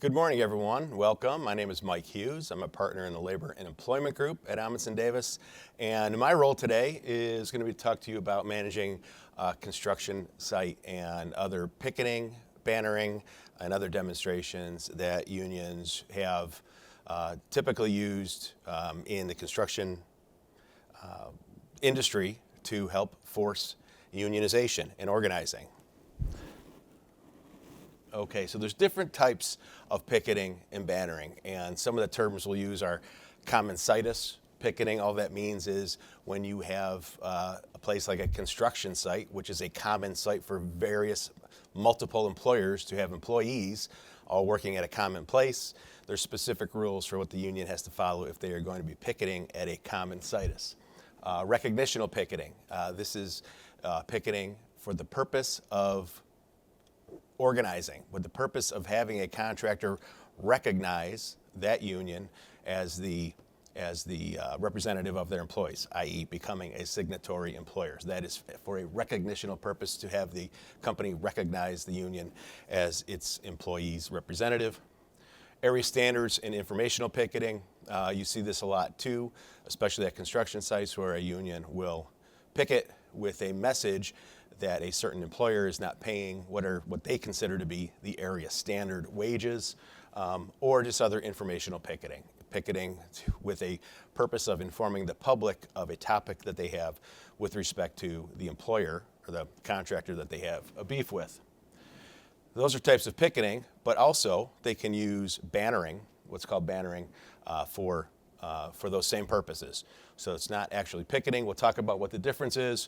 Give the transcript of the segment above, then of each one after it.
Good morning, everyone. Welcome. My name is Mike Hughes. I'm a partner in the Labor and Employment Group at Amundsen Davis. And my role today is going to be to talk to you about managing a construction site and other picketing, bannering, and other demonstrations that unions have typically used in the construction industry to help force unionization and organizing. Okay, so there's different types of picketing and bannering, and some of the terms we'll use are common situs picketing. All that means is when you have a place like a construction site, which is a common site for various multiple employers to have employees all working at a common place, there's specific rules for what the union has to follow if they are going to be picketing at a common situs. Recognitional picketing. This is picketing for the purpose of organizing, with the purpose of having a contractor recognize that union as the representative of their employees, i.e. becoming a signatory employer. So that is for a recognitional purpose, to have the company recognize the union as its employees' representative. Area standards and informational picketing. You see this a lot too, especially at construction sites where a union will picket with a message that a certain employer is not paying what they consider to be the area standard wages, or just other informational picketing. Picketing with a purpose of informing the public of a topic that they have with respect to the employer or the contractor that they have a beef with. Those are types of picketing, but also they can use bannering, what's called bannering, for those same purposes. So it's not actually picketing. We'll talk about what the difference is.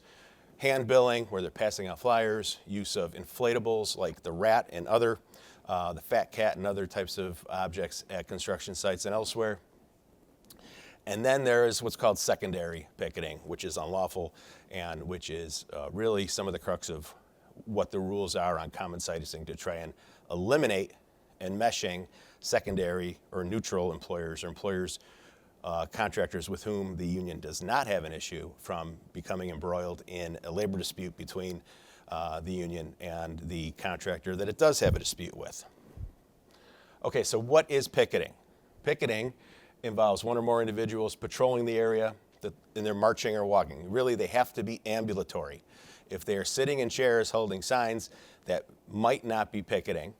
Hand billing, where they're passing out flyers, use of inflatables like the rat and other, the fat cat and other types of objects at construction sites and elsewhere. And then there is what's called secondary picketing, which is unlawful and which is really some of the crux of what the rules are on common situsing, to try and eliminate enmeshing secondary or neutral employers or employers, contractors with whom the union does not have an issue, from becoming embroiled in a labor dispute between the union and the contractor that it does have a dispute with. Okay, so what is picketing? Picketing involves one or more individuals patrolling the area and they're marching or walking. Really, they have to be ambulatory. If they are sitting in chairs holding signs, that might not be picketing.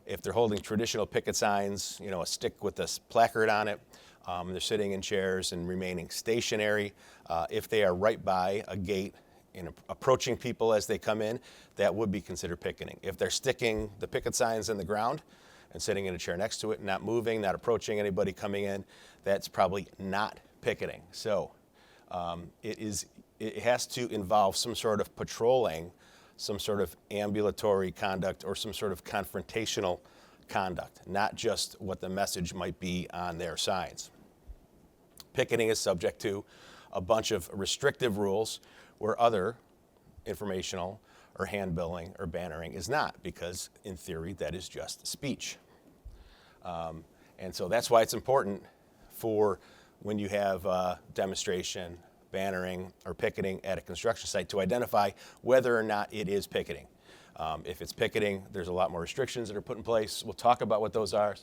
If they're holding traditional picket signs, a stick with a placard on it, they're sitting in chairs and remaining stationary. If they are right by a gate and approaching people as they come in, that would be considered picketing. If they're sticking the picket signs in the ground and sitting in a chair next to it, not moving, not approaching anybody coming in, that's probably not picketing. So it has to involve some sort of patrolling, some sort of ambulatory conduct, or some sort of confrontational conduct, not just what the message might be on their signs. Picketing is subject to a bunch of restrictive rules where other informational or handbilling or bannering is not, because in theory that is just speech. And so that's why it's important for when you have demonstration, bannering, or picketing at a construction site to identify whether or not it is picketing. If it's picketing, there's a lot more restrictions that are put in place. We'll talk about what those are.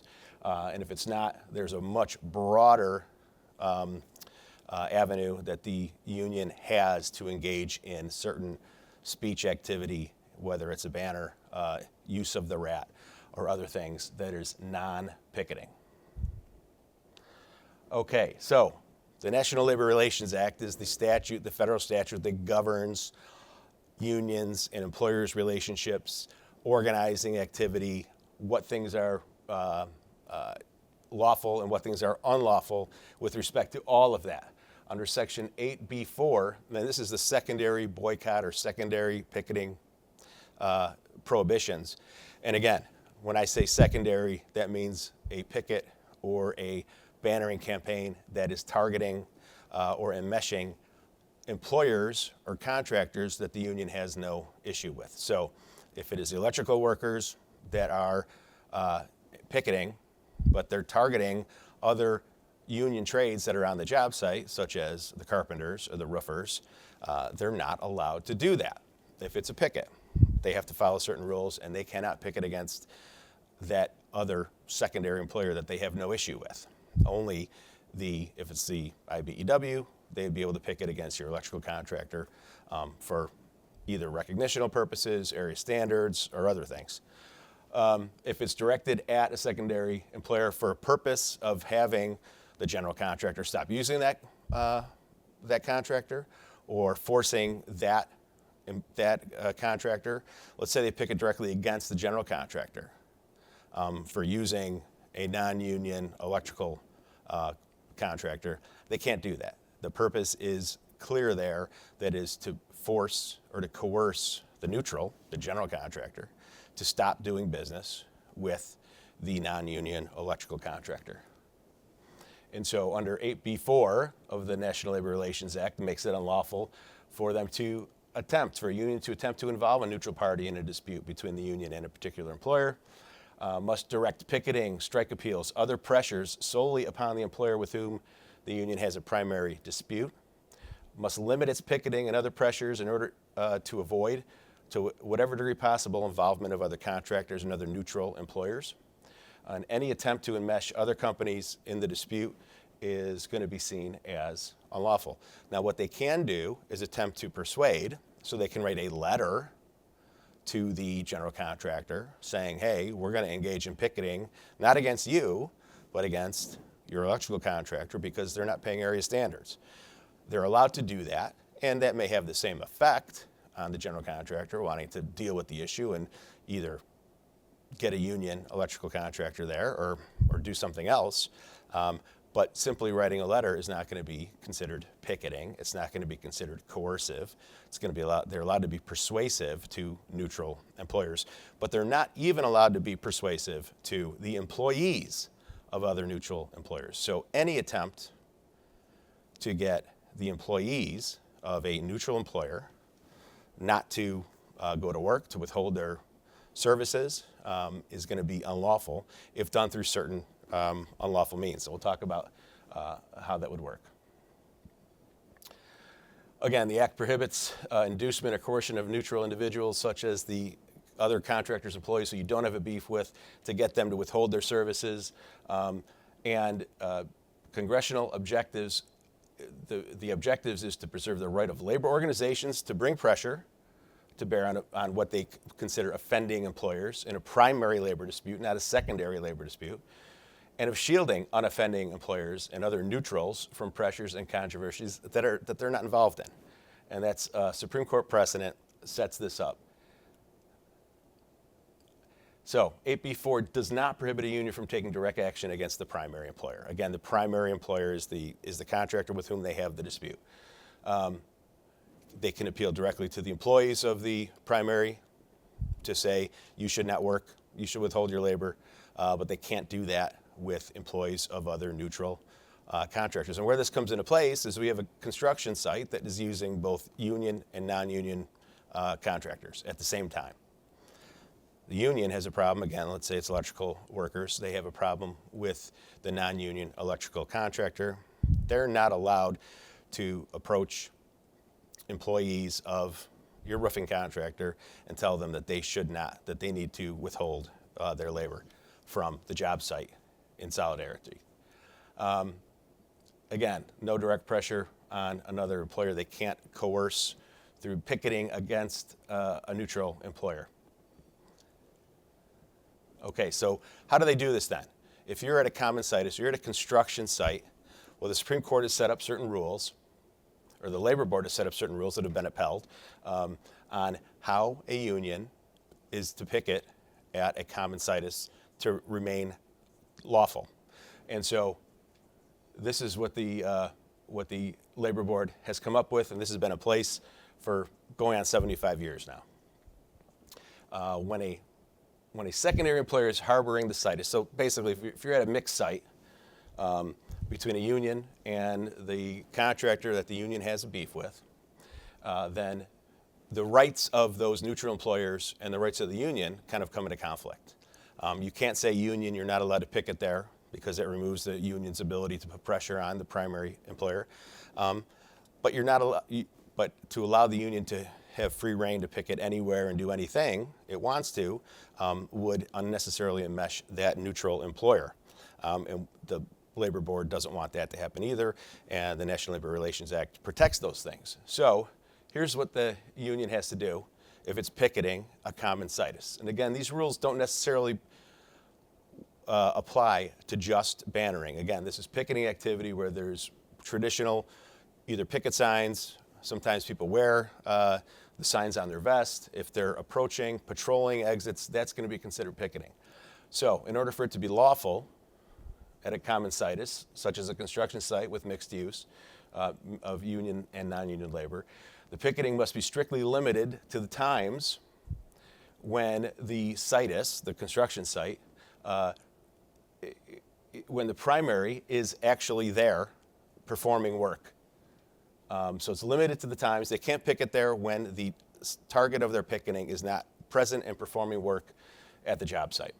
And if it's not, there's a much broader avenue that the union has to engage in certain speech activity, whether it's a banner, use of the rat, or other things that is non-picketing. Okay, so the National Labor Relations Act is the statute, the federal statute that governs unions and employers' relationships, organizing activity, what things are lawful and what things are unlawful with respect to all of that. Under Section 8B4, and this is the secondary boycott or secondary picketing prohibitions. And again, when I say secondary, that means a picket or a bannering campaign that is targeting or enmeshing employers or contractors that the union has no issue with. So if it is electrical workers that are picketing, but they're targeting other union trades that are on the job site, such as the carpenters or the roofers, they're not allowed to do that. If it's a picket, they have to follow certain rules, and they cannot picket against that other secondary employer that they have no issue with. Only if it's the IBEW, they'd be able to picket against your electrical contractor for either recognitional purposes, area standards, or other things. If it's directed at a secondary employer for a purpose of having the general contractor stop using that contractor, or forcing that contractor, let's say they picket directly against the general contractor for using a non-union electrical contractor, they can't do that. The purpose is clear there, that is to force or to coerce the neutral, the general contractor, to stop doing business with the non-union electrical contractor. And so under 8B4 of the National Labor Relations Act, it makes it unlawful for a union to attempt to involve a neutral party in a dispute between the union and a particular employer, must direct picketing, strike appeals, other pressures solely upon the employer with whom the union has a primary dispute, must limit its picketing and other pressures in order to avoid, to whatever degree possible, involvement of other contractors and other neutral employers. And any attempt to enmesh other companies in the dispute is going to be seen as unlawful. Now, what they can do is attempt to persuade, so they can write a letter to the general contractor saying, hey, we're going to engage in picketing, not against you, but against your electrical contractor because they're not paying area standards. They're allowed to do that, and that may have the same effect on the general contractor wanting to deal with the issue and either get a union electrical contractor there or do something else. But simply writing a letter is not going to be considered picketing. It's not going to be considered coercive. It's going to be they're allowed to be persuasive to neutral employers, but they're not even allowed to be persuasive to the employees of other neutral employers. So any attempt to get the employees of a neutral employer not to go to work, to withhold their services, is going to be unlawful if done through certain unlawful means. So we'll talk about how that would work. Again, the Act prohibits inducement or coercion of neutral individuals such as the other contractors' employees who you don't have a beef with to get them to withhold their services. And congressional objectives, the objectives is to preserve the right of labor organizations to bring pressure to bear on what they consider offending employers in a primary labor dispute, not a secondary labor dispute, and of shielding unoffending employers and other neutrals from pressures and controversies that they're not involved in. And that's Supreme Court precedent sets this up. So 8B4 does not prohibit a union from taking direct action against the primary employer. Again, the primary employer is the contractor with whom they have the dispute. They can appeal directly to the employees of the primary to say, you should not work, you should withhold your labor, but they can't do that with employees of other neutral contractors. And where this comes into place is we have a construction site that is using both union and non-union contractors at the same time. The union has a problem, again, let's say it's electrical workers, they have a problem with the non-union electrical contractor. They're not allowed to approach employees of your roofing contractor and tell them that they need to withhold their labor from the job site in solidarity. Again, no direct pressure on another employer. They can't coerce through picketing against a neutral employer. Okay, so how do they do this then? If you're at a common site, if you're at a construction site, well, the Supreme Court has set up certain rules, or the Labor Board has set up certain rules that have been upheld on how a union is to picket at a common site is to remain lawful. And so this is what the Labor Board has come up with, and this has been in place for going on 75 years now. When a secondary employer is harboring the site, so basically if you're at a mixed site between a union and the contractor that the union has a beef with, then the rights of those neutral employers and the rights of the union kind of come into conflict. You can't say union, you're not allowed to picket there because it removes the union's ability to put pressure on the primary employer. But you're not allowed, but to allow the union to have free reign to picket anywhere and do anything it wants to, would unnecessarily enmesh that neutral employer. And the Labor Board doesn't want that to happen either, and the National Labor Relations Act protects those things. So here's what the union has to do if it's picketing a common situs. And again, these rules don't necessarily apply to just bannering. Again, this is picketing activity where there's traditional either picket signs. Sometimes people wear the signs on their vest. If they're approaching, patrolling exits, that's going to be considered picketing. So in order for it to be lawful at a common situs, such as a construction site with mixed use of union and non-union labor, the picketing must be strictly limited to the times when the situs, the construction site, when the primary is actually there performing work. So it's limited to the times. They can't picket there when the target of their picketing is not present and performing work at the job site.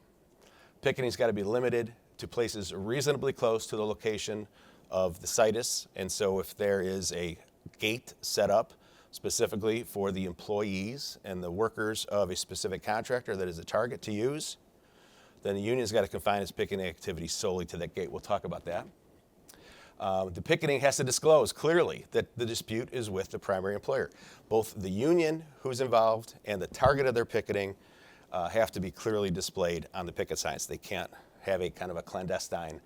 Picketing's got to be limited to places reasonably close to the location of the situs. And so if there is a gate set up specifically for the employees and the workers of a specific contractor that is a target to use, then the union's got to confine its picketing activity solely to that gate. We'll talk about that. The picketing has to disclose clearly that the dispute is with the primary employer. Both the union who's involved and the target of their picketing have to be clearly displayed on the picket signs. They can't have a kind of a clandestine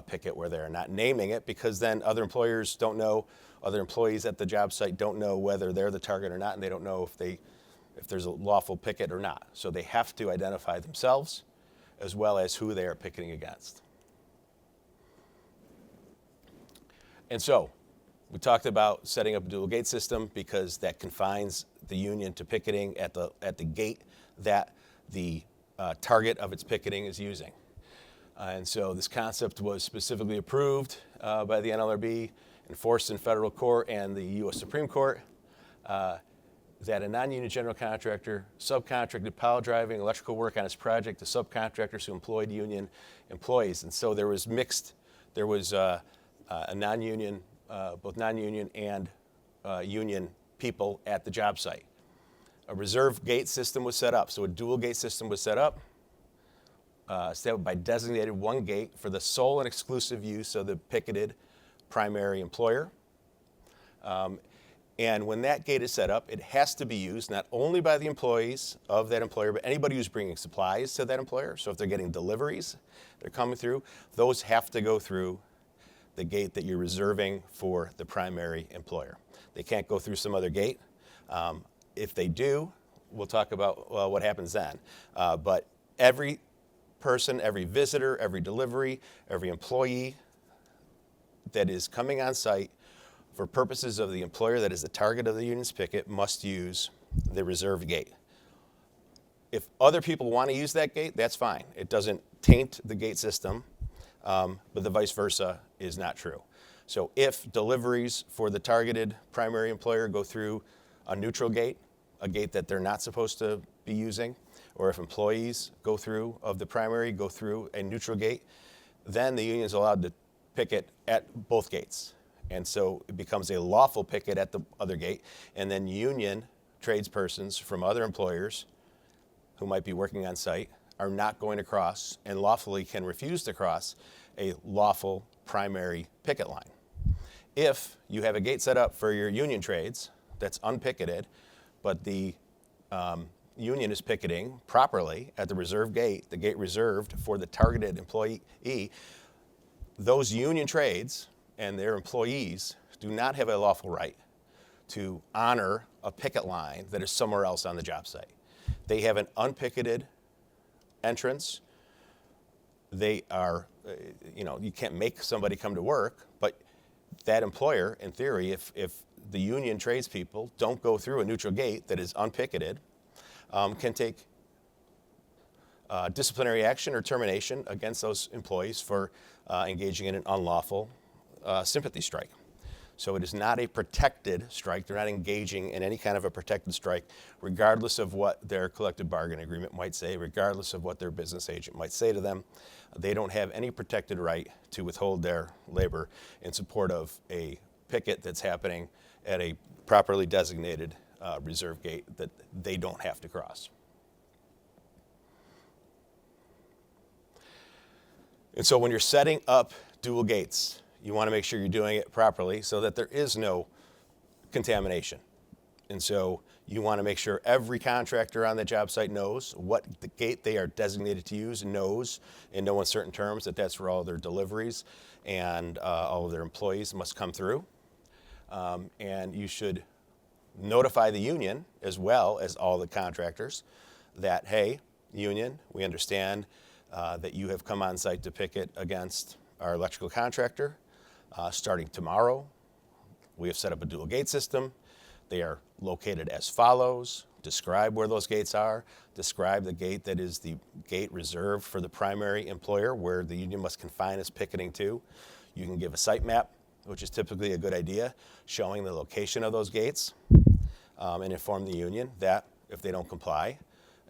picket where they're not naming it, because then other employers don't know, other employees at the job site don't know whether they're the target or not, and they don't know if there's a lawful picket or not. So they have to identify themselves as well as who they are picketing against. And so we talked about setting up a dual gate system because that confines the union to picketing at the gate that the target of its picketing is using. And so this concept was specifically approved by the NLRB, enforced in federal court and the U.S. Supreme Court, that a non-union general contractor subcontracted pile driving electrical work on his project to subcontractors who employed union employees. And so there was a non-union, both non-union and union people at the job site. A reserve gate system was set up. So a dual gate system was set up by designated one gate for the sole and exclusive use of the picketed primary employer. And when that gate is set up, it has to be used not only by the employees of that employer, but anybody who's bringing supplies to that employer. So if they're getting deliveries, they're coming through, those have to go through the gate that you're reserving for the primary employer. They can't go through some other gate. If they do, we'll talk about what happens then. But every person, every visitor, every delivery, every employee that is coming on site for purposes of the employer that is the target of the union's picket must use the reserved gate. If other people want to use that gate, that's fine. It doesn't taint the gate system, but the vice versa is not true. So if deliveries for the targeted primary employer go through a neutral gate, a gate that they're not supposed to be using, or if employees go through a neutral gate, then the union is allowed to picket at both gates. And so it becomes a lawful picket at the other gate, and then union tradespersons from other employers who might be working on site are not going to cross and lawfully can refuse to cross a lawful primary picket line. If you have a gate set up for your union trades that's unpicketed, but the union is picketing properly at the reserve gate, the gate reserved for the targeted employee, those union trades and their employees do not have a lawful right to honor a picket line that is somewhere else on the job site. They have an unpicketed entrance. They are, you can't make somebody come to work, but that employer, in theory, if the union tradespeople don't go through a neutral gate that is unpicketed, can take disciplinary action or termination against those employees for engaging in an unlawful sympathy strike. So it is not a protected strike. They're not engaging in any kind of a protected strike, regardless of what their collective bargaining agreement might say, regardless of what their business agent might say to them. They don't have any protected right to withhold their labor in support of a picket that's happening at a properly designated reserve gate that they don't have to cross. And so when you're setting up dual gates, you want to make sure you're doing it properly so that there is no contamination. And so you want to make sure every contractor on the job site knows what the gate they are designated to use, knows in no uncertain terms that that's where all their deliveries and all of their employees must come through. And you should notify the union as well as all the contractors that, hey, union, we understand that you have come on site to picket against our electrical contractor. Starting tomorrow, we have set up a dual gate system. They are located as follows. Describe where those gates are. Describe the gate that is the gate reserved for the primary employer where the union must confine its picketing to. You can give a site map, which is typically a good idea, showing the location of those gates, and inform the union that if they don't comply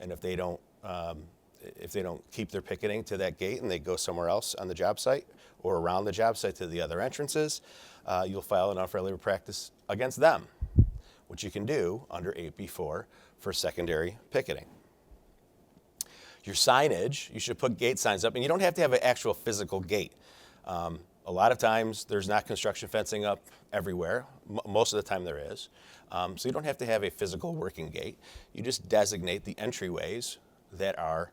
and if they don't keep their picketing to that gate and they go somewhere else on the job site or around the job site to the other entrances, you'll file an unfair labor practice against them, which you can do under 8B4 for secondary picketing. Your signage, you should put gate signs up, and you don't have to have an actual physical gate. A lot of times there's not construction fencing up everywhere. Most of the time there is. So you don't have to have a physical working gate. You just designate the entryways that are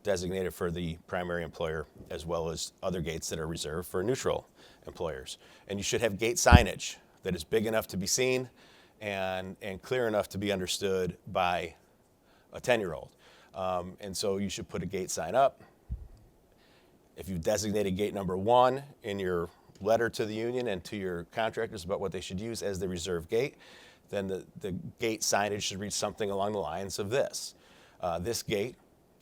designated for the primary employer as well as other gates that are reserved for neutral employers. And you should have gate signage that is big enough to be seen and clear enough to be understood by a 10-year-old. And so you should put a gate sign up. If you've designated gate number 1 in your letter to the union and to your contractors about what they should use as the reserve gate, then the gate signage should read something along the lines of this. This gate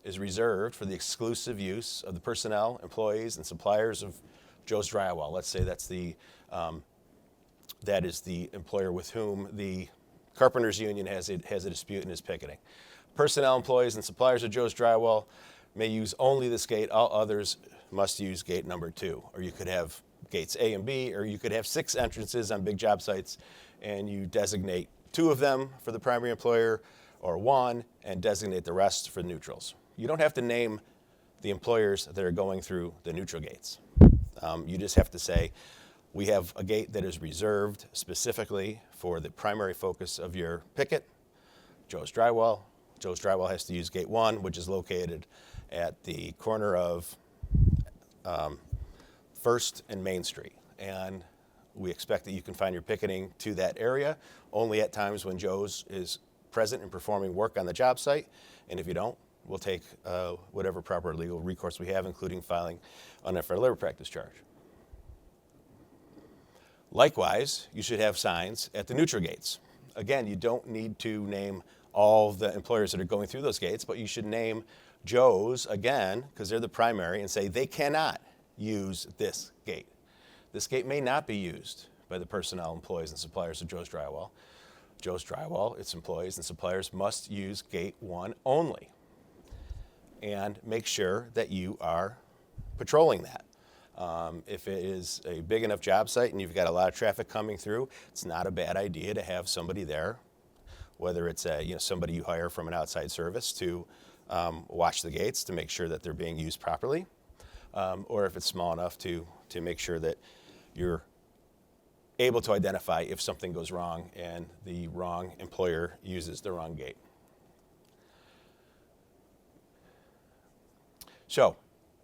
is reserved for the exclusive use of the personnel, employees, and suppliers of Joe's Drywall. Let's say that is the employer with whom the Carpenters Union has a dispute and is picketing. Personnel, employees, and suppliers of Joe's Drywall may use only this gate. All others must use gate number 2. Or you could have gates A and B, or you could have 6 entrances on big job sites, and you designate 2 of them for the primary employer, or 1, and designate the rest for neutrals. You don't have to name the employers that are going through the neutral gates. You just have to say, we have a gate that is reserved specifically for the primary focus of your picket, Joe's Drywall. Joe's Drywall has to use gate 1, which is located at the corner of 1st and Main Street. And we expect that you can find your picketing to that area only at times when Joe's is present and performing work on the job site. And if you don't, we'll take whatever proper legal recourse we have, including filing an unfair labor practice charge. Likewise, you should have signs at the neutral gates. Again, you don't need to name all the employers that are going through those gates, but you should name Joe's, again, because they're the primary, and say they cannot use this gate. This gate may not be used by the personnel, employees, and suppliers of Joe's Drywall. Joe's Drywall, its employees and suppliers must use gate 1 only. And make sure that you are patrolling that. If it is a big enough job site and you've got a lot of traffic coming through, it's not a bad idea to have somebody there, whether it's somebody you hire from an outside service to watch the gates to make sure that they're being used properly, or if it's small enough to make sure that you're able to identify if something goes wrong and the wrong employer uses the wrong gate. So,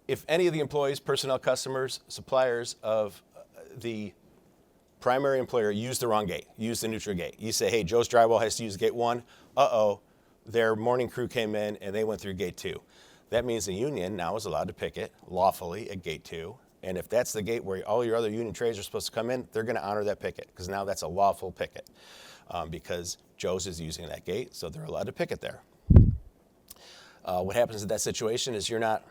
if any of the employees, personnel, customers, suppliers of the primary employer use the wrong gate, use the neutral gate, you say, hey, Joe's Drywall has to use gate 1, their morning crew came in and they went through gate 2. That means the union now is allowed to picket lawfully at gate 2. And if that's the gate where all your other union trades are supposed to come in, they're going to honor that picket because now that's a lawful picket because Joe's is using that gate, so they're allowed to picket there. What happens in that situation is you're not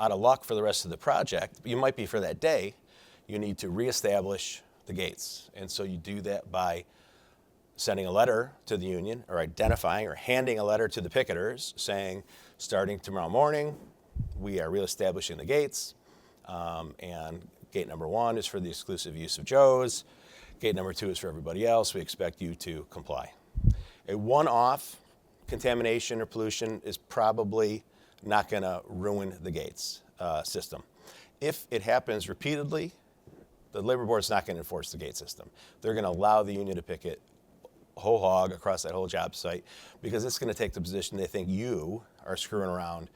out of luck for the rest of the project. You might be for that day. You need to reestablish the gates. And so you do that by sending a letter to the union or identifying or handing a letter to the picketers saying, starting tomorrow morning, we are reestablishing the gates. And gate number 1 is for the exclusive use of Joe's. Gate number 2 is for everybody else. We expect you to comply. A one-off contamination or pollution is probably not going to ruin the gates system. If it happens repeatedly, the labor board is not going to enforce the gate system. They're going to allow the union to picket whole hog across that whole job site because it's going to take the position they think you are screwing around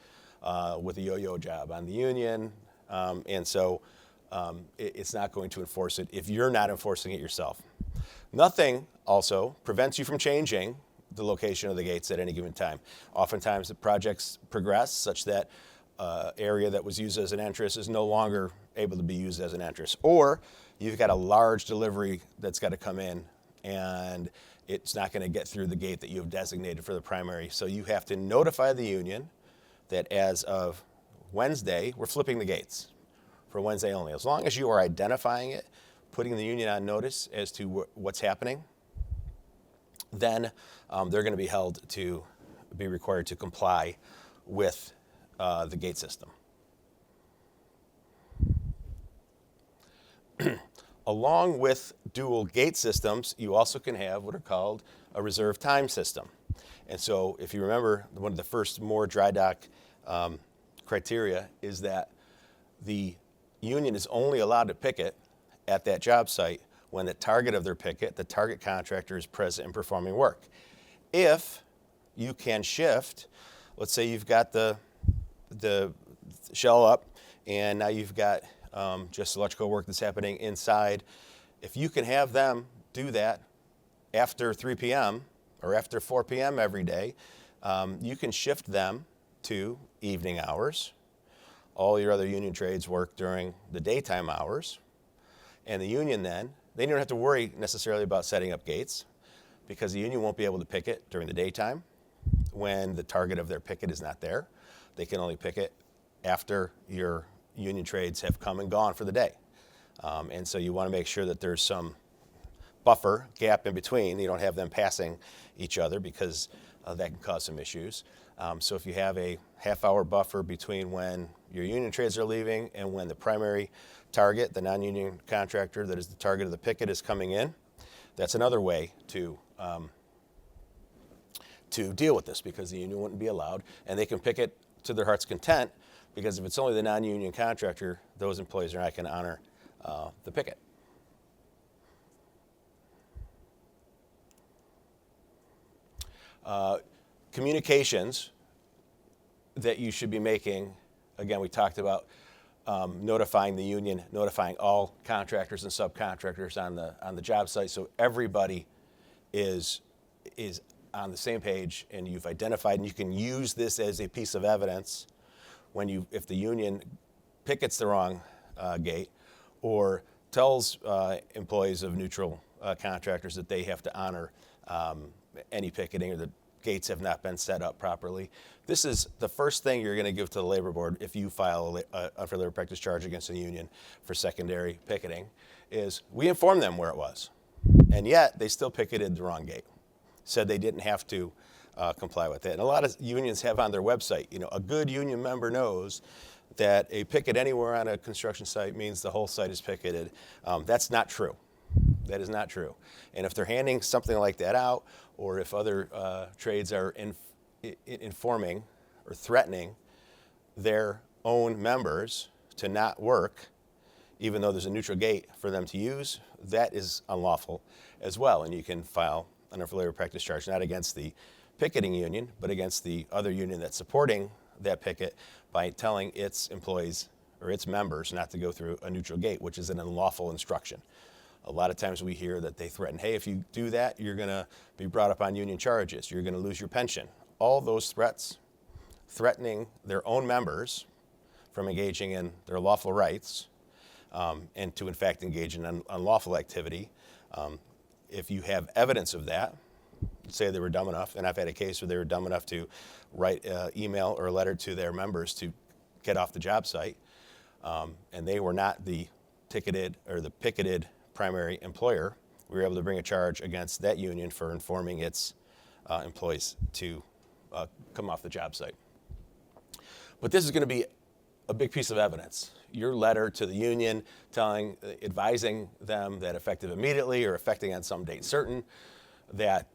with a yo-yo job on the union, and so it's not going to enforce it if you're not enforcing it yourself. Nothing also prevents you from changing the location of the gates at any given time. Oftentimes the projects progress such that area that was used as an entrance is no longer able to be used as an entrance. Or you've got a large delivery that's got to come in and it's not going to get through the gate that you have designated for the primary. So you have to notify the union that as of Wednesday, we're flipping the gates for Wednesday only. As long as you are identifying it, putting the union on notice as to what's happening, then they're going to be held to be required to comply with the gate system. Along with dual gate systems, you also can have what are called a reserve time system. And so if you remember, one of the first more dry dock criteria is that the union is only allowed to picket at that job site when the target of their picket, the target contractor, is present and performing work. If you can shift, let's say you've got the shell up and now you've got just electrical work that's happening inside. If you can have them do that after 3 p.m. or after 4 p.m. every day, you can shift them to evening hours. All your other union trades work during the daytime hours. And the union then, they don't have to worry necessarily about setting up gates because the union won't be able to picket during the daytime when the target of their picket is not there. They can only picket after your union trades have come and gone for the day. And so you want to make sure that there's some buffer gap in between. You don't have them passing each other because that can cause some issues. So if you have a half-hour buffer between when your union trades are leaving and when the primary target, the non-union contractor that is the target of the picket, is coming in, that's another way to deal with this because the union wouldn't be allowed. And they can picket to their heart's content because if it's only the non-union contractor, those employees are not going to honor the picket. Communications that you should be making, again, we talked about notifying the union, notifying all contractors and subcontractors on the job site, so everybody is on the same page, and you've identified, and you can use this as a piece of evidence if the union pickets the wrong gate or tells employees of neutral contractors that they have to honor any picketing or the gates have not been set up properly. This is the first thing you're going to give to the labor board if you file an unfair labor practice charge against the union for secondary picketing, is we informed them where it was, and yet they still picketed the wrong gate. Said they didn't have to comply with it. And a lot of unions have on their website, a good union member knows that a picket anywhere on a construction site means the whole site is picketed. That's not true. That is not true. And if they're handing something like that out, or if other trades are informing or threatening their own members to not work, even though there's a neutral gate for them to use, that is unlawful as well. And you can file an unfair labor practice charge, not against the picketing union, but against the other union that's supporting that picket by telling its employees or its members not to go through a neutral gate, which is an unlawful instruction. A lot of times we hear that they threaten, hey, if you do that, you're going to be brought up on union charges. You're going to lose your pension. All those threats, threatening their own members from engaging in their lawful rights and to, in fact, engage in unlawful activity. If you have evidence of that, say they were dumb enough, and I've had a case where they were dumb enough to write an email or a letter to their members to get off the job site, and they were not the ticketed or the picketed primary employer, we were able to bring a charge against that union for informing its employees to come off the job site. But this is going to be a big piece of evidence. Your letter to the union advising them that effective immediately or effective on some date certain, that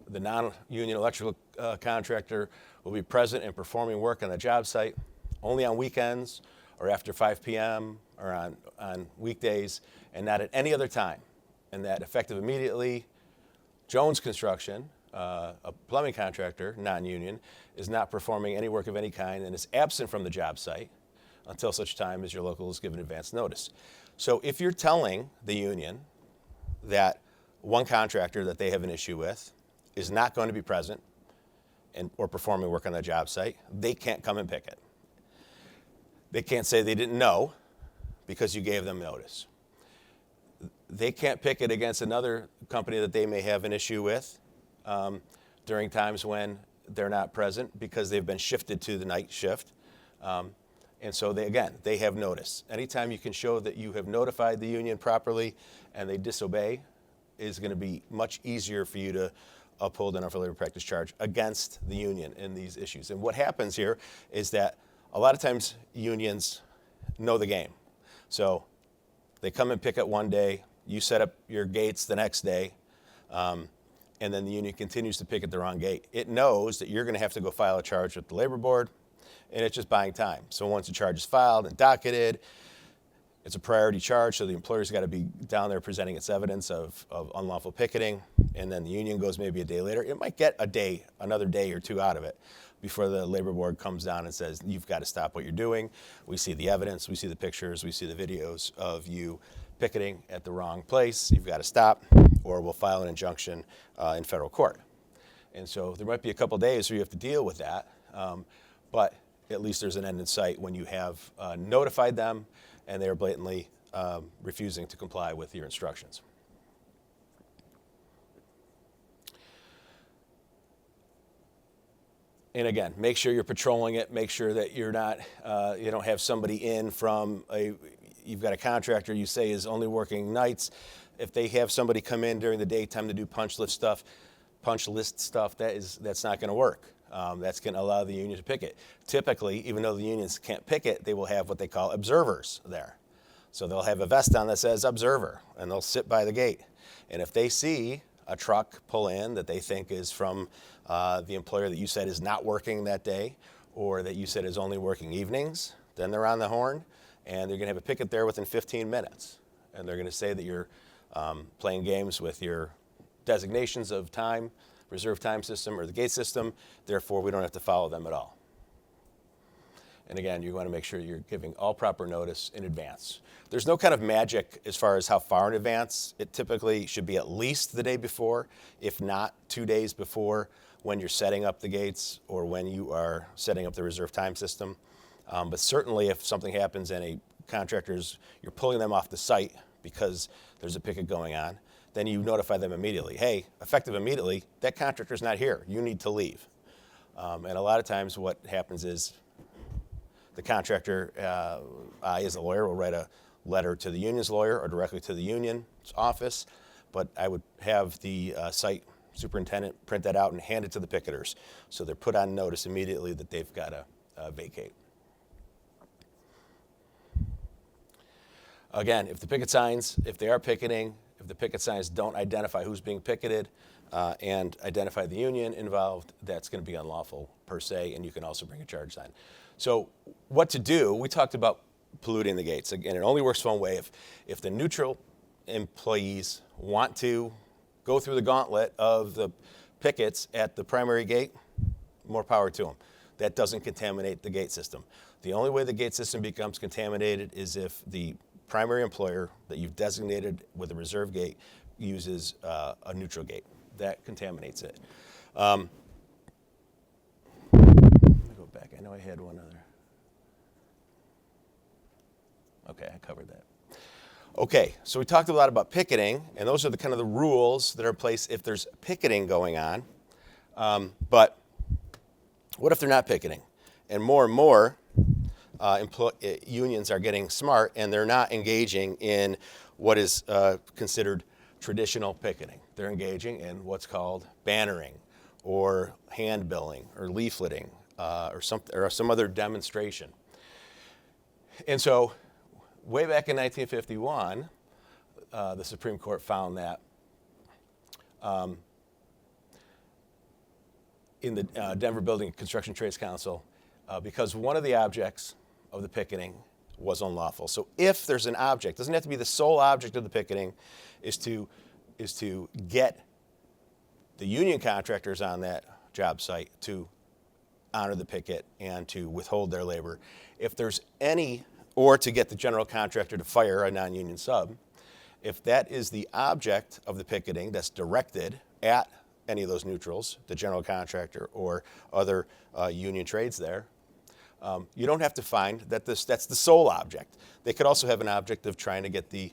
The non-union electrical contractor will be present and performing work on the job site only on weekends or after 5 p.m. or on weekdays, and not at any other time. And that effective immediately, Jones Construction, a plumbing contractor, non-union, is not performing any work of any kind and is absent from the job site until such time as your local is given advance notice. So if you're telling the union that one contractor that they have an issue with is not going to be present or performing work on the job site, they can't come and picket. They can't say they didn't know because you gave them notice. They can't picket against another company that they may have an issue with during times when they're not present because they've been shifted to the night shift. And so they have notice. Anytime you can show that you have notified the union properly and they disobey, is going to be much easier for you to uphold an unfair labor practice charge against the union in these issues. And what happens here is that a lot of times unions know the game. So they come and picket one day, you set up your gates the next day, and then the union continues to picket the wrong gate. It knows that you're going to have to go file a charge with the labor board, and it's just buying time. So once the charge is filed and docketed, it's a priority charge, so the employer's got to be down there presenting its evidence of unlawful picketing, and then the union goes maybe a day later. It might get another day or two out of it before the labor board comes down and says, you've got to stop what you're doing. We see the evidence, we see the pictures, we see the videos of you picketing at the wrong place. You've got to stop, or we'll file an injunction in federal court. And so there might be a couple days where you have to deal with that, but at least there's an end in sight when you have notified them and they're blatantly refusing to comply with your instructions. And again, make sure you're patrolling it. Make sure that you're not, you don't have somebody in from you've got a contractor you say is only working nights. If they have somebody come in during the daytime to do punch list stuff, that's not going to work. That's going to allow the union to picket. Typically, even though the unions can't picket, they will have what they call observers there. So they'll have a vest on that says observer, and they'll sit by the gate. And if they see a truck pull in that they think is from the employer that you said is not working that day, or that you said is only working evenings, then they're on the horn, and they're going to have a picket there within 15 minutes. And they're going to say that you're playing games with your designations of time, reserve time system, or the gate system, therefore we don't have to follow them at all. And again, you want to make sure you're giving all proper notice in advance. There's no kind of magic as far as how far in advance. It typically should be at least the day before, if not 2 days before, when you're setting up the gates or when you are setting up the reserve time system. But certainly if something happens and you're pulling them off the site because there's a picket going on, then you notify them immediately. Hey, effective immediately, that contractor's not here. You need to leave. And a lot of times what happens is the contractor, I as a lawyer, will write a letter to the union's lawyer or directly to the union's office, but I would have the site superintendent print that out and hand it to the picketers. So they're put on notice immediately that they've got to vacate. Again, if they are picketing, if the picket signs don't identify who's being picketed and identify the union involved, that's going to be unlawful per se, and you can also bring a charge sign. So what to do, we talked about polluting the gates. Again, it only works one way. If the neutral employees want to go through the gauntlet of the pickets at the primary gate, more power to them. That doesn't contaminate the gate system. The only way the gate system becomes contaminated is if the primary employer that you've designated with a reserve gate uses a neutral gate. That contaminates it. Let me go back. I know I had one other. Okay, I covered that. Okay, so we talked a lot about picketing, and those are the kind of the rules that are in place if there's picketing going on. But what if they're not picketing? And more unions are getting smart, and they're not engaging in what is considered traditional picketing. They're engaging in what's called bannering, or handbilling, or leafleting, or some other demonstration. And so, way back in 1951, the Supreme Court found that in the Denver Building and Construction Trades Council because one of the objects of the picketing was unlawful. So if there's an object, doesn't have to be the sole object of the picketing, is to get the union contractors on that job site to honor the picket and to withhold their labor. If there's any, or to get the general contractor to fire a non-union sub, if that is the object of the picketing that's directed at any of those neutrals, the general contractor or other union trades there, you don't have to find that that's the sole object. They could also have an object of trying to get the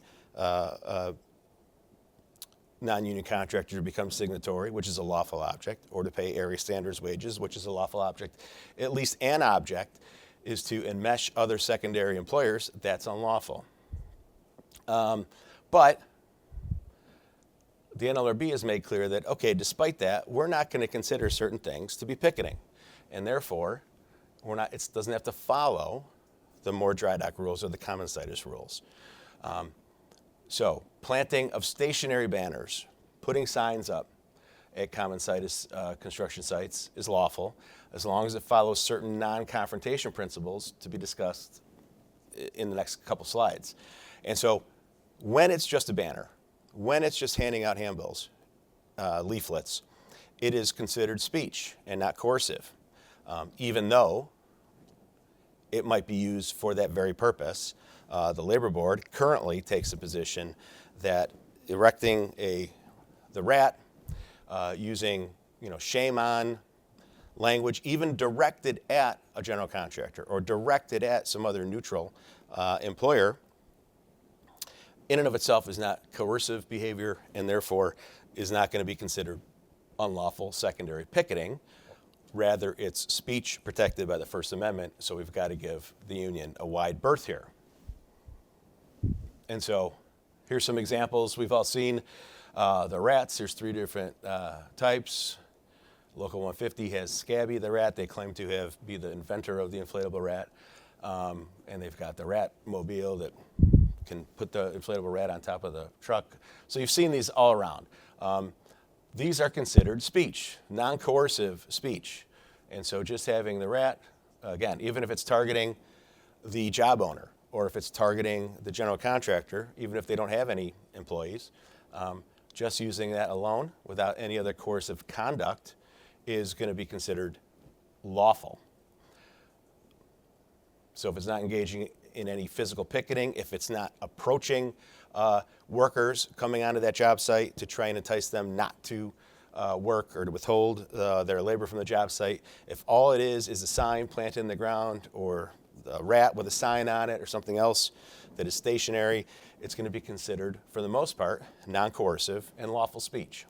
non-union contractor to become signatory, which is a lawful object, or to pay area standards wages, which is a lawful object. At least an object is to enmesh other secondary employers. That's unlawful. But the NLRB has made clear that, okay, despite that, we're not going to consider certain things to be picketing. And therefore, it doesn't have to follow the more dry dock rules or the common situs rules. So planting of stationary banners, putting signs up at common situs construction sites is lawful as long as it follows certain non-confrontation principles to be discussed in the next couple slides. And so when it's just a banner, when it's just handing out handbills, leaflets, it is considered speech and not coercive, even though it might be used for that very purpose. The Labor Board currently takes a position that erecting the rat, using shame on language, even directed at a general contractor or directed at some other neutral employer, in and of itself is not coercive behavior and therefore is not going to be considered unlawful secondary picketing. Rather, it's speech protected by the First Amendment, so we've got to give the union a wide berth here. And so here's some examples we've all seen. The rats, there's 3 different types. Local 150 has Scabby the rat. They claim to be the inventor of the inflatable rat. And they've got the rat mobile that can put the inflatable rat on top of the truck. So you've seen these all around. These are considered speech, non-coercive speech. And so just having the rat, again, even if it's targeting the job owner or if it's targeting the general contractor, even if they don't have any employees, just using that alone without any other coercive conduct is going to be considered lawful. So if it's not engaging in any physical picketing, if it's not approaching workers coming onto that job site to try and entice them not to work or to withhold their labor from the job site, if all it is a sign planted in the ground or a rat with a sign on it or something else that is stationary, it's going to be considered, for the most part, non-coercive and lawful speech.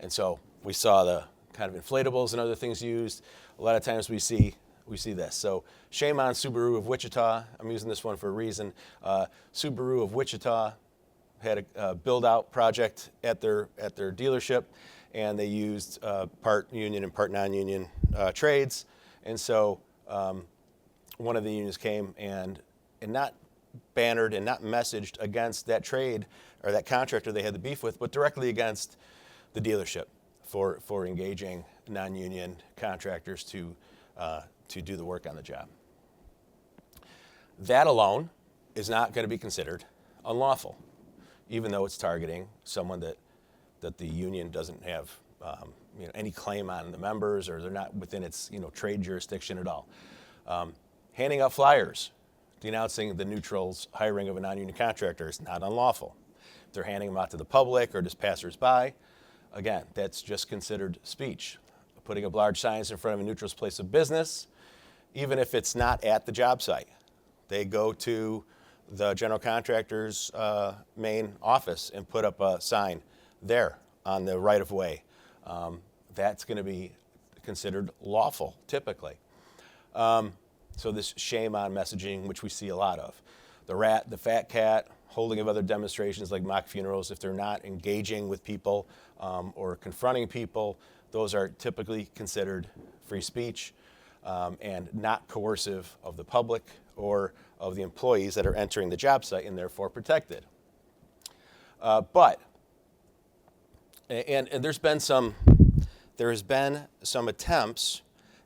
And so we saw the kind of inflatables and other things used. A lot of times we see this. So shame on Subaru of Wichita. I'm using this one for a reason. Subaru of Wichita had a build-out project at their dealership, and they used part union and part non-union trades. And so one of the unions came and not bannered and not messaged against that trade or that contractor they had the beef with, but directly against the dealership for engaging non-union contractors to do the work on the job. That alone is not going to be considered unlawful, even though it's targeting someone that the union doesn't have any claim on the members, or they're not within its trade jurisdiction at all. Handing out flyers denouncing the neutral's hiring of a non-union contractor is not unlawful. If they're handing them out to the public or just passersby, again, that's just considered speech. Putting up large signs in front of a neutral's place of business, even if it's not at the job site. They go to the general contractor's main office and put up a sign there on the right-of-way. That's going to be considered lawful, typically. So this shame on messaging, which we see a lot of. The rat, the fat cat, holding of other demonstrations like mock funerals, if they're not engaging with people or confronting people, those are typically considered free speech and not coercive of the public or of the employees that are entering the job site, and therefore protected. But there's been some there has been some attempts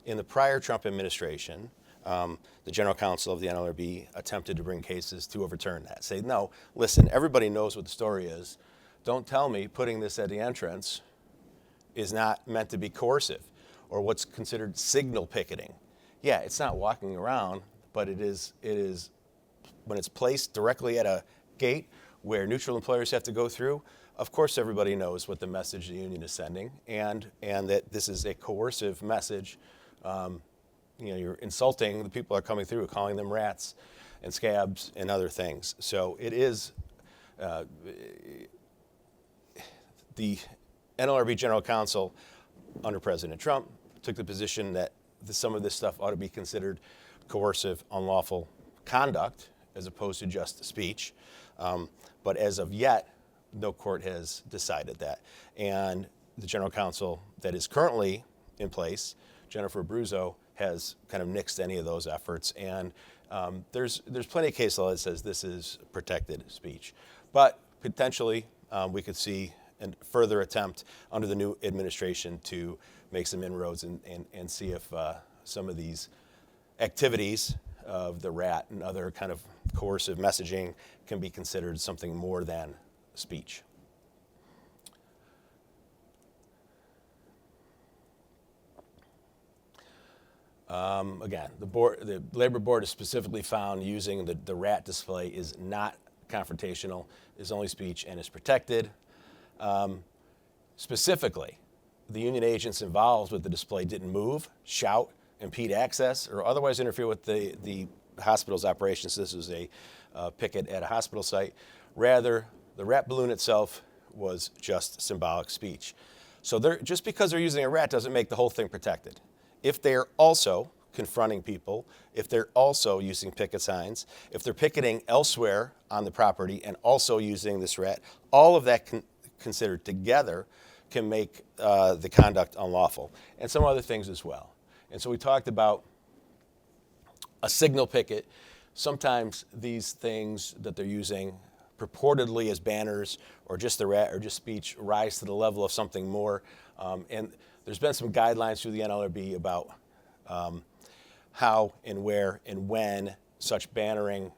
in the prior Trump administration. The general counsel of the NLRB attempted to bring cases to overturn that. Say, no, listen, everybody knows what the story is. Don't tell me putting this at the entrance is not meant to be coercive, or what's considered signal picketing. Yeah, it's not walking around, but it is when it's placed directly at a gate where neutral employers have to go through. Of course, everybody knows what the message the union is sending, and that this is a coercive message. You're insulting the people that are coming through, calling them rats and scabs and other things. So it is the NLRB General Counsel under President Trump took the position that some of this stuff ought to be considered coercive, unlawful conduct as opposed to just speech. But as of yet, no court has decided that. And the General Counsel that is currently in place, Jennifer Abruzzo, has kind of nixed any of those efforts. And there's plenty of case law that says this is protected speech. But potentially we could see a further attempt under the new administration to make some inroads and see if some of these activities of the rat and other kind of coercive messaging can be considered something more than speech. Again, the Labor Board has specifically found using the rat display is not confrontational, is only speech, and is protected. Specifically, the union agents involved with the display didn't move, shout, impede access, or otherwise interfere with the hospital's operations. This was a picket at a hospital site. Rather, the rat balloon itself was just symbolic speech. So just because they're using a rat doesn't make the whole thing protected. If they're also confronting people, if they're also using picket signs, if they're picketing elsewhere on the property and also using this rat, all of that considered together can make the conduct unlawful, and some other things as well. And so we talked about a signal picket. Sometimes these things that they're using purportedly as banners or just the rat or just speech rise to the level of something more. And there's been some guidelines through the NLRB about how and where and when such bannering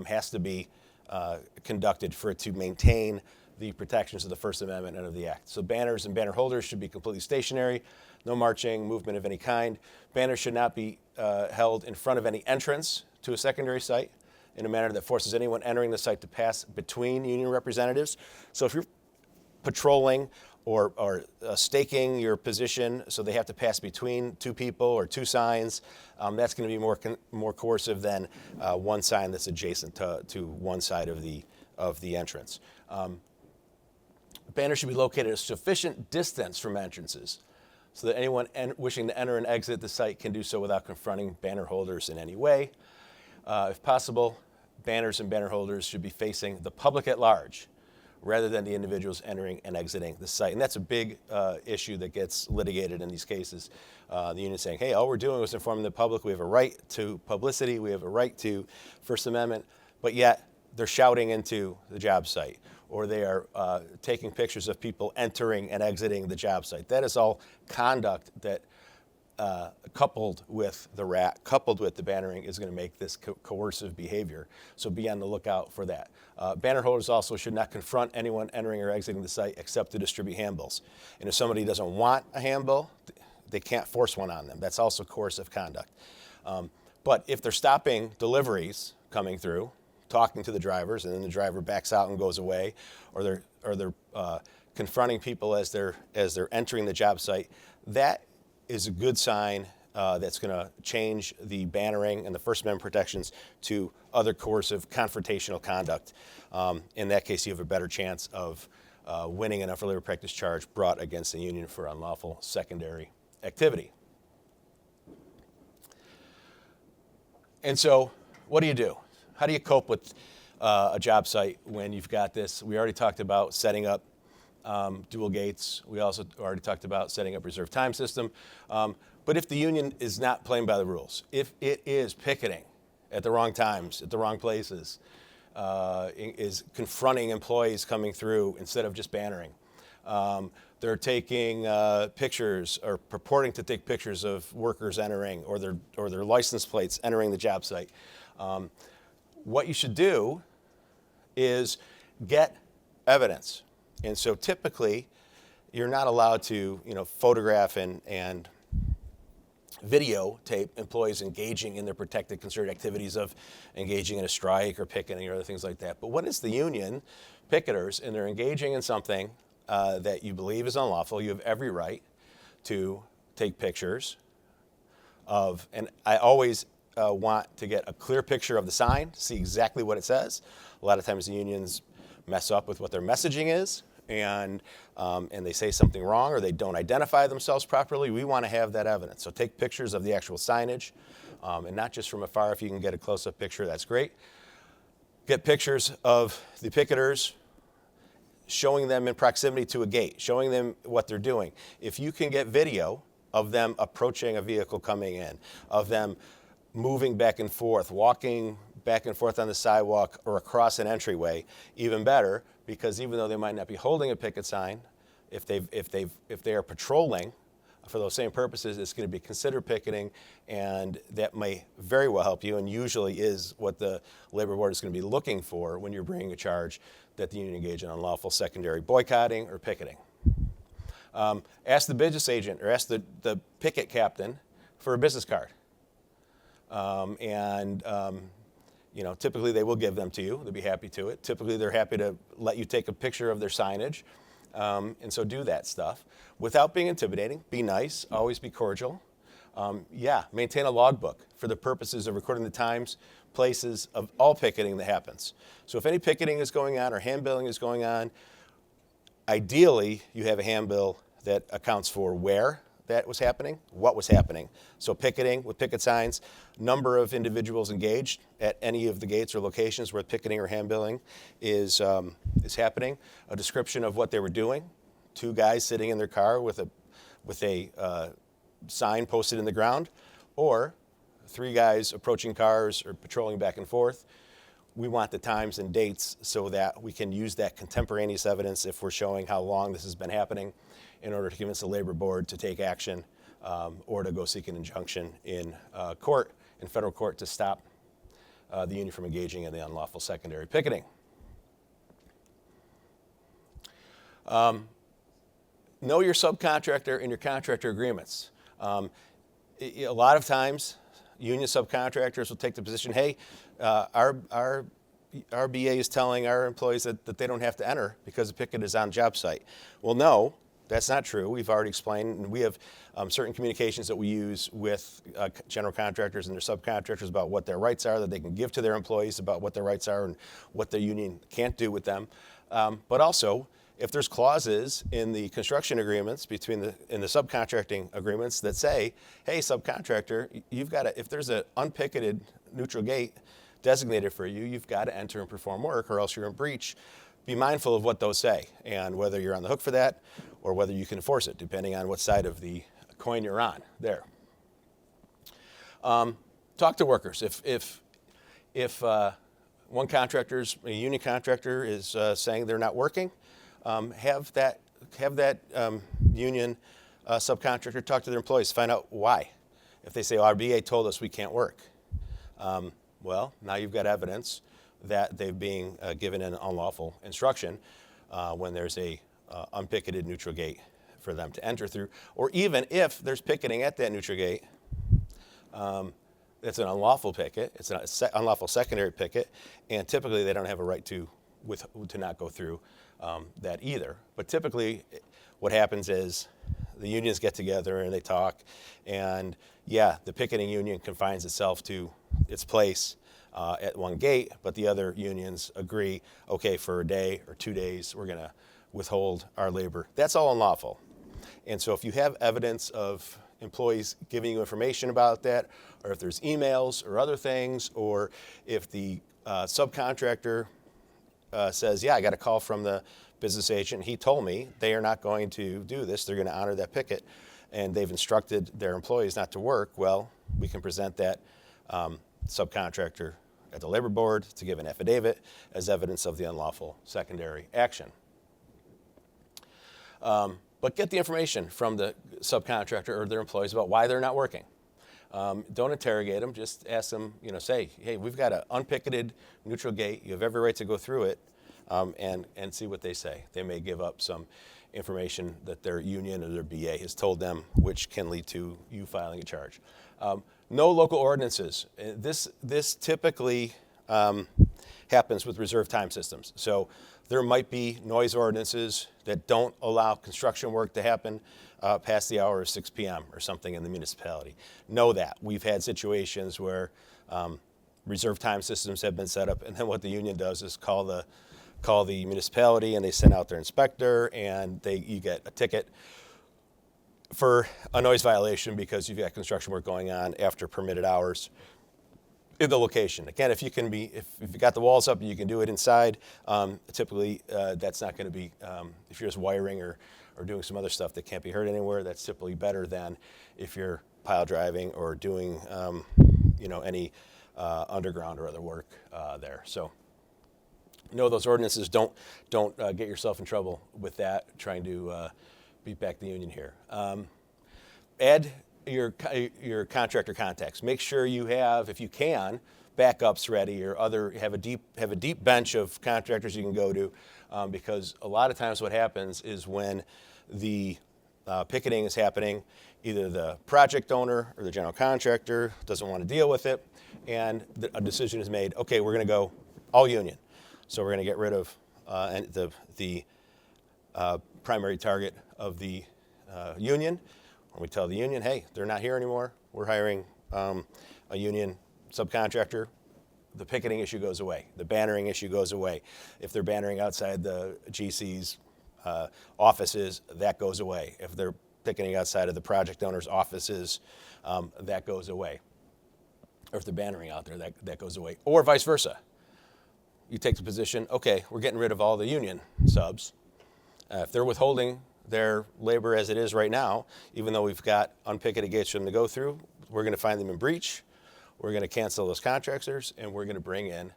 has to be conducted for it to maintain the protections of the First Amendment and of the Act. So banners and banner holders should be completely stationary, no marching, movement of any kind. Banners should not be held in front of any entrance to a secondary site in a manner that forces anyone entering the site to pass between union representatives. So if you're patrolling or staking your position so they have to pass between two people or two signs, that's going to be more coercive than one sign that's adjacent to one side of the entrance. Banners should be located at a sufficient distance from entrances so that anyone wishing to enter and exit the site can do so without confronting banner holders in any way. If possible, banners and banner holders should be facing the public at large rather than the individuals entering and exiting the site. And that's a big issue that gets litigated in these cases. The union saying, hey, all we're doing was informing the public. We have a right to publicity. We have a right to First Amendment. But yet they're shouting into the job site, or they are taking pictures of people entering and exiting the job site. That is all conduct that coupled with the rat, coupled with the bannering, is going to make this coercive behavior. So be on the lookout for that. Banner holders also should not confront anyone entering or exiting the site except to distribute handbills. And if somebody doesn't want a handbill, they can't force one on them. That's also coercive conduct. But if they're stopping deliveries coming through, talking to the drivers, and then the driver backs out and goes away, or they're confronting people as they're entering the job site, that is a good sign that's going to change the bannering and the First Amendment protections to other coercive, confrontational conduct. In that case, you have a better chance of winning an unfair labor practice charge brought against the union for unlawful secondary activity. And so, what do you do? How do you cope with a job site when you've got this? We already talked about setting up dual gates. We also already talked about setting up reserved time system. But if the union is not playing by the rules, if it is picketing at the wrong times, at the wrong places, is confronting employees coming through instead of just bannering, they're taking pictures or purporting to take pictures of workers entering or their license plates entering the job site. What you should do is get evidence. And so typically, you're not allowed to, photograph and videotape employees engaging in their protected concerted activities of engaging in a strike or picketing or other things like that. But when it's the union picketers and they're engaging in something that you believe is unlawful, you have every right to take pictures of, and I always want to get a clear picture of the sign, see exactly what it says. A lot of times the unions mess up with what their messaging is, and they say something wrong or they don't identify themselves properly. We want to have that evidence. So take pictures of the actual signage, and not just from afar. If you can get a close-up picture, that's great. Get pictures of the picketers, showing them in proximity to a gate, showing them what they're doing. If you can get video of them approaching a vehicle coming in, of them moving back and forth, walking back and forth on the sidewalk or across an entryway, even better, because even though they might not be holding a picket sign, if they are patrolling for those same purposes, it's going to be considered picketing, and that may very well help you, and usually is what the labor board is going to be looking for when you're bringing a charge that the union engaged in unlawful secondary boycotting or picketing. Ask the business agent or ask the picket captain for a business card. Typically they will give them to you. They'll be happy to it. Typically they're happy to let you take a picture of their signage. And so do that stuff without being intimidating. Be nice, always be cordial. Maintain a logbook for the purposes of recording the times, places of all picketing that happens. So if any picketing is going on or handbilling is going on, ideally you have a handbill that accounts for where that was happening, what was happening. So picketing with picket signs, number of individuals engaged at any of the gates or locations where picketing or handbilling is happening, a description of what they were doing, 2 guys sitting in their car with a sign posted in the ground, or 3 guys approaching cars or patrolling back and forth. We want the times and dates so that we can use that contemporaneous evidence if we're showing how long this has been happening in order to convince the labor board to take action or to go seek an injunction in federal court to stop the union from engaging in the unlawful secondary picketing. Know your subcontractor and your contractor agreements. A lot of times, union subcontractors will take the position, hey, our BA is telling our employees that they don't have to enter because the picket is on job site. Well, no, that's not true. We've already explained, and we have certain communications that we use with general contractors and their subcontractors about what their rights are that they can give to their employees, about what their rights are and what the union can't do with them. But also, if there's clauses in the construction agreements in the subcontracting agreements that say, hey, subcontractor, you've got to, if there's an unpicketed neutral gate designated for you, you've got to enter and perform work or else you're in breach. Be mindful of what those say and whether you're on the hook for that or whether you can enforce it, depending on what side of the coin you're on there. Talk to workers. If one a union contractor is saying they're not working, have that union subcontractor talk to their employees, find out why. If they say, our BA told us we can't work, well, now you've got evidence that they're being given an unlawful instruction when there's a unpicketed neutral gate for them to enter through. Or even if there's picketing at that neutral gate, it's an unlawful picket, it's an unlawful secondary picket, and typically they don't have a right to not go through that either. But typically what happens is the unions get together and they talk, and the picketing union confines itself to its place at one gate, but the other unions agree, okay, for a day or 2 days, we're going to withhold our labor. That's all unlawful. And so if you have evidence of employees giving you information about that, or if there's emails or other things, or if the subcontractor says, I got a call from the business agent, he told me they are not going to do this, they're going to honor that picket, and they've instructed their employees not to work, well, we can present that subcontractor at the labor board to give an affidavit as evidence of the unlawful secondary action. But get the information from the subcontractor or their employees about why they're not working. Don't interrogate them. Just ask them, say, hey, we've got an unpicketed neutral gate. You have every right to go through it, and see what they say. They may give up some information that their union or their BA has told them, which can lead to you filing a charge. No local ordinances. This typically happens with reserve time systems. So there might be noise ordinances that don't allow construction work to happen past the hour of 6 p.m. or something in the municipality. Know that. We've had situations where reserve time systems have been set up, and then what the union does is call the municipality, and they send out their inspector, and you get a ticket for a noise violation because you've got construction work going on after permitted hours in the location. Again, if you got the walls up and you can do it inside, typically that's not going to be, if you're just wiring or doing some other stuff that can't be heard anywhere, that's typically better than if you're pile driving or doing any underground or other work there. So know those ordinances. Don't get yourself in trouble with that, trying to beat back the union here. Add your contractor contacts. Make sure you have, if you can, backups ready or have a deep bench of contractors you can go to, because a lot of times what happens is when the picketing is happening, either the project owner or the general contractor doesn't want to deal with it, and a decision is made. Okay, we're going to go all union, so we're going to get rid of the primary target of the union. When we tell the union, hey, they're not here anymore, we're hiring a union subcontractor, the picketing issue goes away. The bannering issue goes away. If they're bannering outside the GC's offices, that goes away. If they're picketing outside of the project owner's offices, that goes away. Or if they're bannering out there, that goes away. Or vice versa. You take the position, okay, we're getting rid of all the union subs. If they're withholding their labor as it is right now, even though we've got unpicketed gates for them to go through, we're going to find them in breach, we're going to cancel those contractors, and we're going to bring in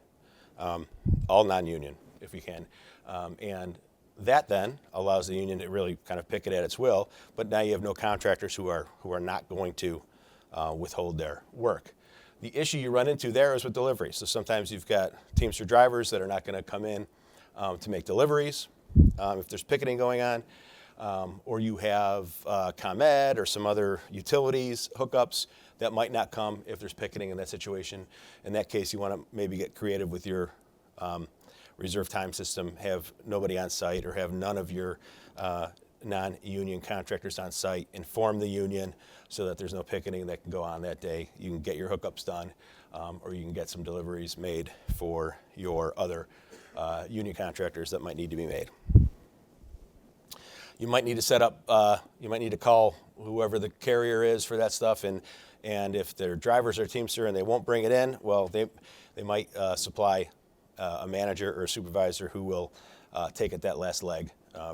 all non-union if we can. And that then allows the union to really kind of picket at its will, but now you have no contractors who are not going to withhold their work. The issue you run into there is with deliveries. So sometimes you've got Teamster drivers that are not going to come in to make deliveries if there's picketing going on. Or you have ComEd or some other utilities hookups that might not come if there's picketing in that situation. In that case, you want to maybe get creative with your reserve time system, have nobody on site or have none of your non-union contractors on site, inform the union so that there's no picketing that can go on that day. You can get your hookups done, or you can get some deliveries made for your other union contractors that might need to be made. You might need to set up, you might need to call whoever the carrier is for that stuff, and if their drivers are Teamster and they won't bring it in, well, they might supply a manager or a supervisor who will take it that last leg,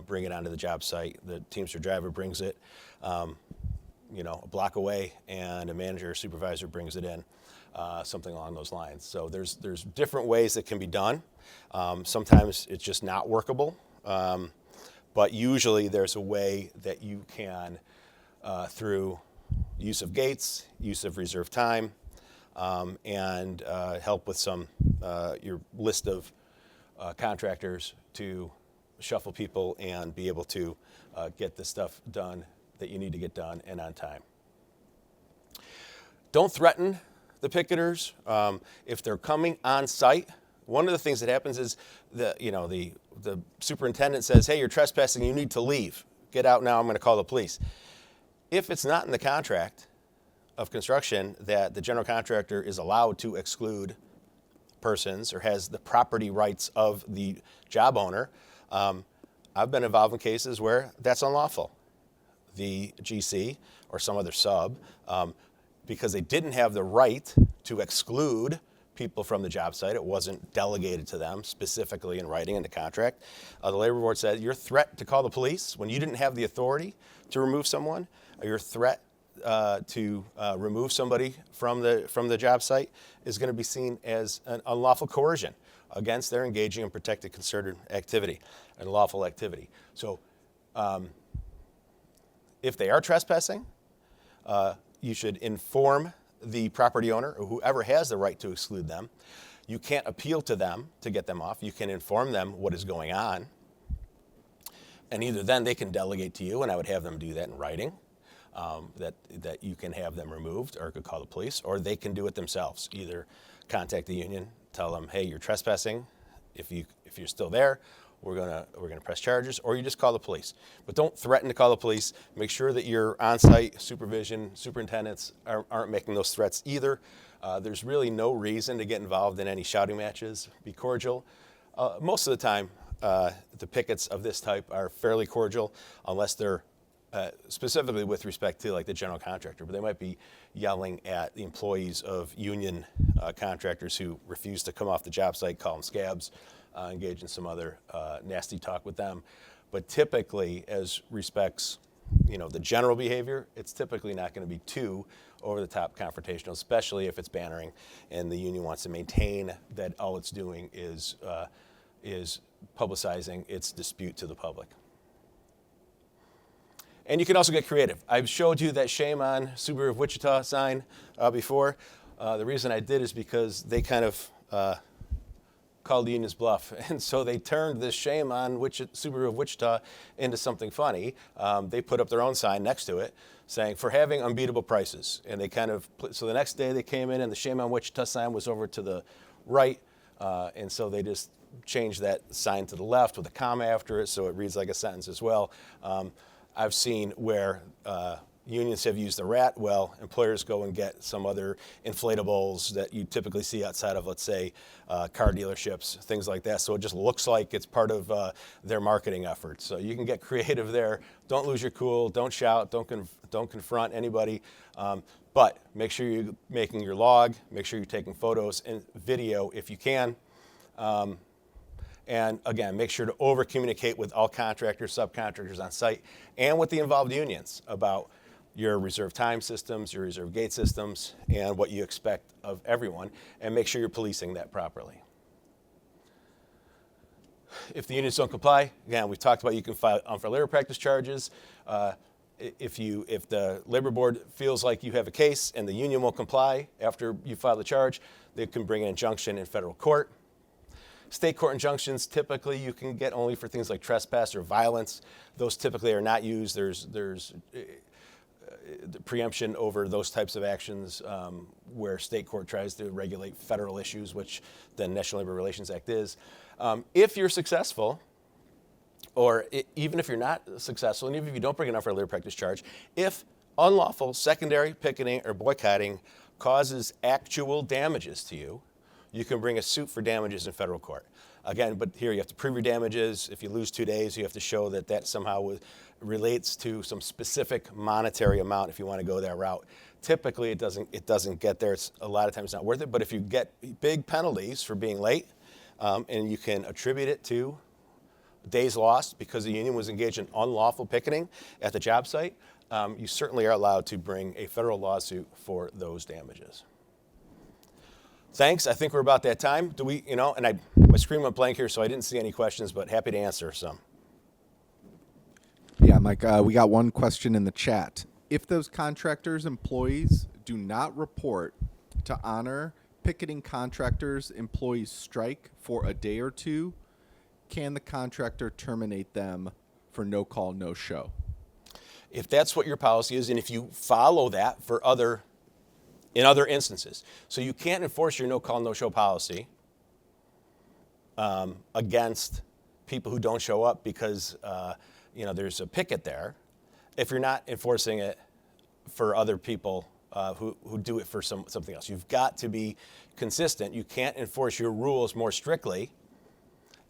bring it onto the job site. The Teamster driver brings it, a block away, and a manager or supervisor brings it in, something along those lines. So there's different ways that can be done. Sometimes it's just not workable. But usually there's a way that you can, through use of gates, use of reserve time, and help with your list of contractors to shuffle people and be able to get the stuff done that you need to get done and on time. Don't threaten the picketers. If they're coming on site, one of the things that happens is the superintendent says, hey, you're trespassing, you need to leave. Get out now, I'm going to call the police. If it's not in the contract of construction that the general contractor is allowed to exclude persons or has the property rights of the job owner, I've been involved in cases where that's unlawful. The GC or some other sub, because they didn't have the right to exclude people from the job site, it wasn't delegated to them specifically in writing in the contract. The labor board said your threat to call the police when you didn't have the authority to remove someone, or your threat to remove somebody from the job site is going to be seen as an unlawful coercion against their engaging in protected concerted activity and lawful activity. So if they are trespassing, you should inform the property owner or whoever has the right to exclude them. You can't appeal to them to get them off. You can inform them what is going on. And either then they can delegate to you, and I would have them do that in writing, that you can have them removed, or could call the police, or they can do it themselves. Either contact the union, tell them, hey, you're trespassing. If you're still there, we're gonna press charges, or you just call the police. But don't threaten to call the police. Make sure that your on-site superintendents aren't making those threats either. There's really no reason to get involved in any shouting matches. Be cordial. Most of the time, the pickets of this type are fairly cordial, unless they're specifically with respect to like the general contractor, but they might be yelling at the employees of union contractors who refuse to come off the job site, call them scabs, engage in some other nasty talk with them. But typically, as respects, the general behavior, it's typically not going to be too over-the-top confrontational, especially if it's bannering and the union wants to maintain that all it's doing is publicizing its dispute to the public. And you can also get creative. I've showed you that shame on Subaru of Wichita sign before. The reason I did is because they kind of called the union's bluff. And so they turned this shame on Subaru of Wichita into something funny. They put up their own sign next to it saying, for having unbeatable prices. And they so the next day they came in and the shame on Wichita sign was over to the right. And so they just changed that sign to the left with a comma after it so it reads like a sentence as well. I've seen where unions have used the rat. Well, employers go and get some other inflatables that you typically see outside of, let's say, car dealerships, things like that. So it just looks like it's part of their marketing efforts. So you can get creative there. Don't lose your cool. Don't shout. Don't confront anybody. But make sure you're making your log. Make sure you're taking photos and video if you can. And again, make sure to over-communicate with all contractors, subcontractors on site, and with the involved unions about your reserve time systems, your reserve gate systems, and what you expect of everyone, and make sure you're policing that properly. If the unions don't comply, again, we've talked about you can file unfair labor practice charges. If the labor board feels like you have a case and the union won't comply after you file the charge, they can bring an injunction in federal court. State court injunctions, typically you can get only for things like trespass or violence. Those typically are not used. There's preemption over those types of actions where state court tries to regulate federal issues, which the National Labor Relations Act is. If you're successful, or even if you're not successful, and even if you don't bring an unfair labor practice charge, if unlawful secondary picketing or boycotting causes actual damages to you, you can bring a suit for damages in federal court. Again, but here you have to prove your damages. If you lose 2 days, you have to show that somehow relates to some specific monetary amount if you want to go that route. Typically, it doesn't get there. It's a lot of times not worth it. But if you get big penalties for being late, and you can attribute it to days lost because the union was engaged in unlawful picketing at the job site, you certainly are allowed to bring a federal lawsuit for those damages. Thanks. I think we're about that time. My screen went blank here, so I didn't see any questions, but happy to answer some. Yeah, Mike, we got one question in the chat. If those contractors' employees do not report to honor picketing contractors' employees strike for a day or two, can the contractor terminate them for no call, no show? If that's what your policy is, and if you follow that in other instances. So you can't enforce your no call, no show policy against people who don't show up because there's a picket there if you're not enforcing it for other people who do it for something else. You've got to be consistent. You can't enforce your rules more strictly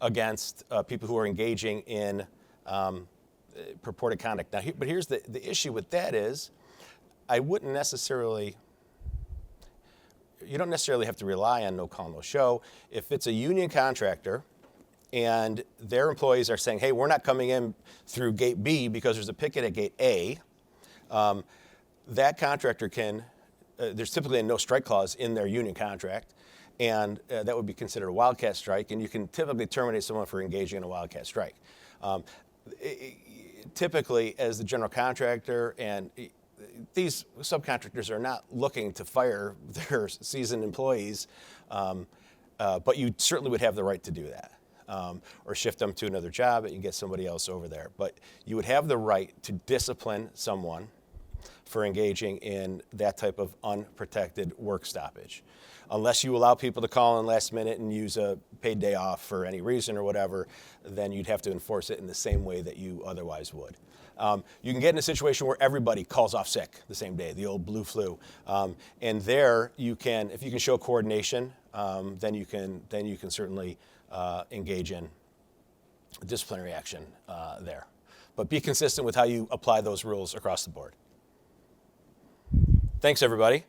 against people who are engaging in purported conduct. Now, but here's the issue with that is you don't necessarily have to rely on no call, no show. If it's a union contractor and their employees are saying, hey, we're not coming in through gate B because there's a picket at gate A, that contractor there's typically a no strike clause in their union contract, and that would be considered a wildcat strike, and you can typically terminate someone for engaging in a wildcat strike. typically, as the general contractor, and these subcontractors are not looking to fire their seasoned employees, but you certainly would have the right to do that. Or shift them to another job and you get somebody else over there. But you would have the right to discipline someone for engaging in that type of unprotected work stoppage. Unless you allow people to call in last minute and use a paid day off for any reason or whatever, then you'd have to enforce it in the same way that you otherwise would. You can get in a situation where everybody calls off sick the same day, the old blue flu. And there you can, if you can show coordination, then you can certainly engage in disciplinary action there. But be consistent with how you apply those rules across the board. Thanks, everybody.